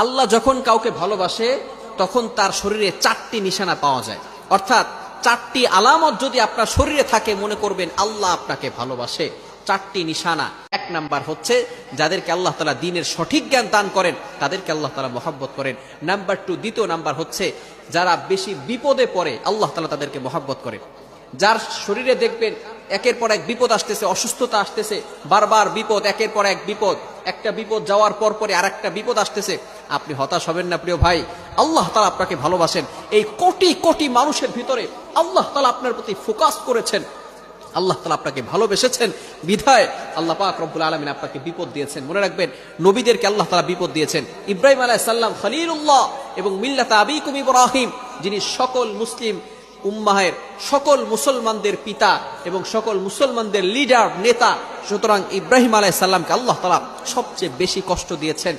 আল্লাহ যখন কাউকে ভালোবাসে তখন তার শরীরে 4টি নিশানা পাওয়া যায়, অর্থাৎ 4টি আলামত যদি আপনার শরীরে থাকে মনে করবেন আল্লাহ আপনাকে ভালোবাসে। 4টি নিশানা। 1 নাম্বার হচ্ছে যাদেরকে আল্লাহ তাআলা দ্বীনের সঠিক জ্ঞান দান করেন তাদেরকে আল্লাহ তাআলা মহব্বত করেন। নাম্বার 2, দ্বিতীয় নাম্বার হচ্ছে যারা বেশি বিপদে পড়ে আল্লাহ তাআলা তাদেরকে মহব্বত করেন। যার শরীরে দেখবেন একের পর এক বিপদ আসতেছে, অসুস্থতা আসতেছে, বারবার বিপদ, একের পর এক বিপদ, একটা বিপদ যাওয়ার পর পরে আরেকটা বিপদ আসতেছে, আপনি হতাশ হবেন না প্রিয় ভাই। আল্লাহ তাআলা আপনাকে ভালোবাসেন। এই কোটি কোটি মানুষের ভিতরে আল্লাহ তাআলা আপনার প্রতি ফোকাস করেছেন, আল্লাহ তাআলা আপনাকে ভালোবেসেছেন বিধায় আল্লাহ পাক রব্বুল আলামিন আপনাকে বিপদ দিয়েছেন। মনে রাখবেন নবীদেরকে আল্লাহ তাআলা বিপদ দিয়েছেন। ইব্রাহিম আলাইহিস সালাম খলিলুল্লাহ এবং মিল্লাত আবিকুম ইব্রাহিম, যিনি সকল মুসলিম উম্মাহের সকল মুসলমানদের পিতা এবং সকল মুসলমানদের লিডার নেতা, সুতরাং ইব্রাহিম আলাইহিস সালামকে আল্লাহ তাআলা সবচেয়ে বেশি কষ্ট দিয়েছেন।